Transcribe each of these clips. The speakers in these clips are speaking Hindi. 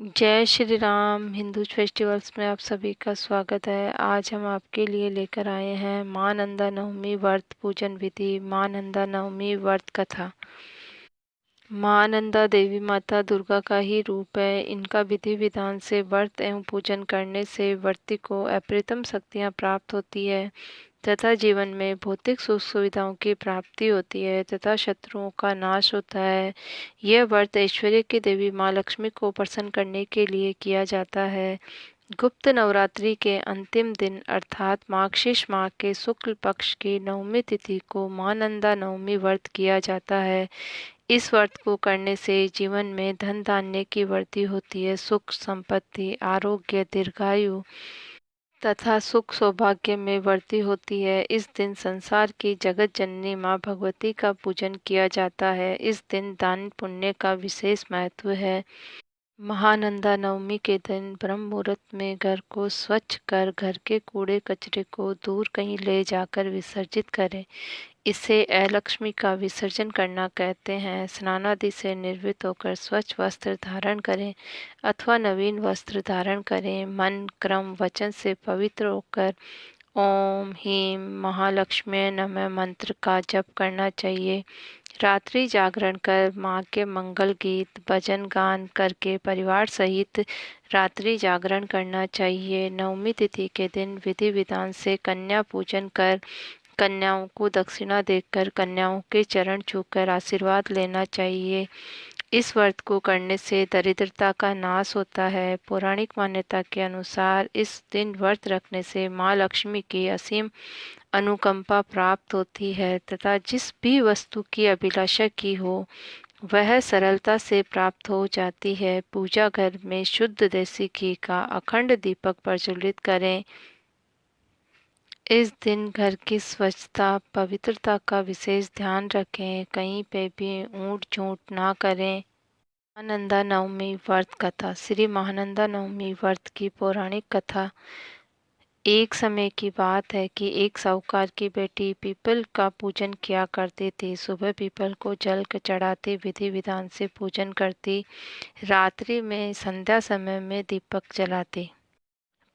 जय श्री राम। हिंदू फेस्टिवल्स में आप सभी का स्वागत है। आज हम आपके लिए लेकर आए हैं माँ नंदा नवमी व्रत पूजन विधि, माँ नंदा नवमी व्रत कथा। माँ नंदा देवी माता दुर्गा का ही रूप है। इनका विधि विधान से व्रत एवं पूजन करने से व्रती को अप्रतिम शक्तियाँ प्राप्त होती है तथा जीवन में भौतिक सुख सुविधाओं की प्राप्ति होती है तथा शत्रुओं का नाश होता है। यह व्रत ऐश्वर्य की देवी माँ लक्ष्मी को प्रसन्न करने के लिए किया जाता है। गुप्त नवरात्रि के अंतिम दिन अर्थात मार्गशीर्ष माह के शुक्ल पक्ष की नवमी तिथि को माँ नंदा नवमी व्रत किया जाता है। इस व्रत को करने से जीवन में धन धान्य की वृद्धि होती है, सुख संपत्ति, आरोग्य, दीर्घायु तथा सुख सौभाग्य में वृद्धि होती है। इस दिन संसार की जगत जननी माँ भगवती का पूजन किया जाता है। इस दिन दान पुण्य का विशेष महत्व है। महानंदा नवमी के दिन ब्रह्म मुहूर्त में घर को स्वच्छ कर घर के कूड़े कचरे को दूर कहीं ले जाकर विसर्जित करें। इसे अलक्ष्मी का विसर्जन करना कहते हैं। स्नानादि से निर्वृत्त होकर स्वच्छ वस्त्र धारण करें अथवा नवीन वस्त्र धारण करें। मन क्रम वचन से पवित्र होकर ओम ह्रीं महालक्ष्मी नमः मंत्र का जप करना चाहिए। रात्रि जागरण कर माँ के मंगल गीत भजन गान करके परिवार सहित रात्रि जागरण करना चाहिए। नवमी तिथि के दिन विधि विधान से कन्या पूजन कर कन्याओं को दक्षिणा देकर कन्याओं के चरण छूकर आशीर्वाद लेना चाहिए। इस व्रत को करने से दरिद्रता का नाश होता है। पौराणिक मान्यता के अनुसार इस दिन व्रत रखने से माँ लक्ष्मी की असीम अनुकंपा प्राप्त होती है तथा जिस भी वस्तु की अभिलाषा की हो वह सरलता से प्राप्त हो जाती है। पूजा घर में शुद्ध देसी घी का अखंड दीपक प्रज्वलित करें। इस दिन घर की स्वच्छता पवित्रता का विशेष ध्यान रखें। कहीं पे भी ऊंट झूठ ना करें। महानंदा नवमी व्रत कथा। श्री महानंदा नवमी व्रत की पौराणिक कथा। एक समय की बात है कि एक साहूकार की बेटी पीपल का पूजन किया करती थी। सुबह पीपल को जल चढ़ाती, विधि विधान से पूजन करती, रात्रि में संध्या समय में दीपक जलाती।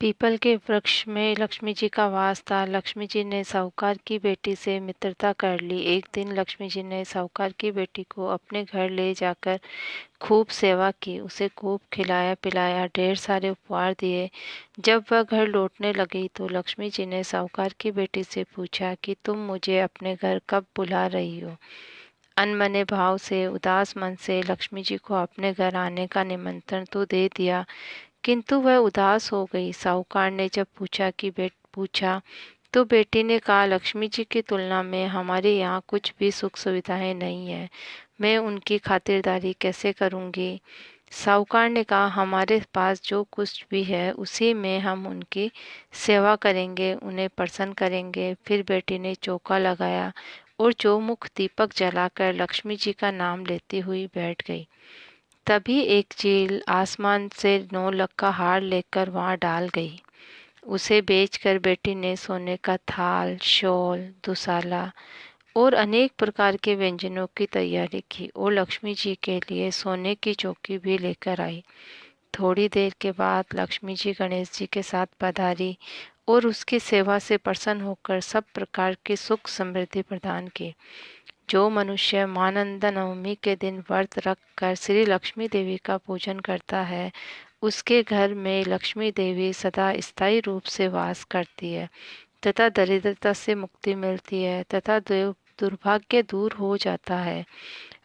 पीपल के वृक्ष में लक्ष्मी जी का वास था। लक्ष्मी जी ने साहूकार की बेटी से मित्रता कर ली। एक दिन लक्ष्मी जी ने साहूकार की बेटी को अपने घर ले जाकर खूब सेवा की, उसे खूब खिलाया पिलाया, ढेर सारे उपहार दिए। जब वह घर लौटने लगी तो लक्ष्मी जी ने साहूकार की बेटी से पूछा कि तुम मुझे अपने घर कब बुला रही हो। अनमने भाव से उदास मन से लक्ष्मी जी को अपने घर आने का निमंत्रण तो दे दिया, किंतु वह उदास हो गई। साहूकार ने जब पूछा तो बेटी ने कहा, लक्ष्मी जी की तुलना में हमारे यहाँ कुछ भी सुख सुविधाएं नहीं है, मैं उनकी खातिरदारी कैसे करूँगी। साहूकार ने कहा, हमारे पास जो कुछ भी है उसी में हम उनकी सेवा करेंगे, उन्हें प्रसन्न करेंगे। फिर बेटी ने चौका लगाया और चौमुख दीपक जलाकर लक्ष्मी जी का नाम लेती हुई बैठ गई। तभी एक चील आसमान से 9 लाख का हार लेकर वहां डाल गई। उसे बेचकर बेटी ने सोने का थाल, शॉल, दुसाला और अनेक प्रकार के व्यंजनों की तैयारी की और लक्ष्मी जी के लिए सोने की चौकी भी लेकर आई। थोड़ी देर के बाद लक्ष्मी जी गणेश जी के साथ पधारी और उसकी सेवा से प्रसन्न होकर सब प्रकार की सुख समृद्धि प्रदान की। जो मनुष्य महानंदा नवमी के दिन व्रत रख कर श्री लक्ष्मी देवी का पूजन करता है, उसके घर में लक्ष्मी देवी सदा स्थायी रूप से वास करती है तथा दरिद्रता से मुक्ति मिलती है तथा दुर्भाग्य दूर हो जाता है।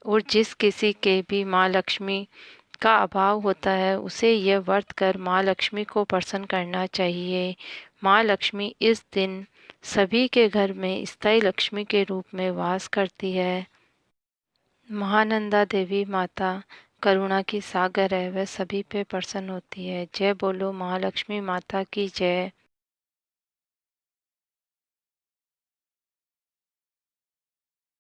और जिस किसी के भी माँ लक्ष्मी का अभाव होता है उसे यह व्रत कर माँ लक्ष्मी को प्रसन्न करना चाहिए। माँ लक्ष्मी इस दिन सभी के घर में स्थायी लक्ष्मी के रूप में वास करती है। महानंदा देवी माता करुणा की सागर है, वह सभी पे प्रसन्न होती है। जय बोलो महालक्ष्मी माता की जय।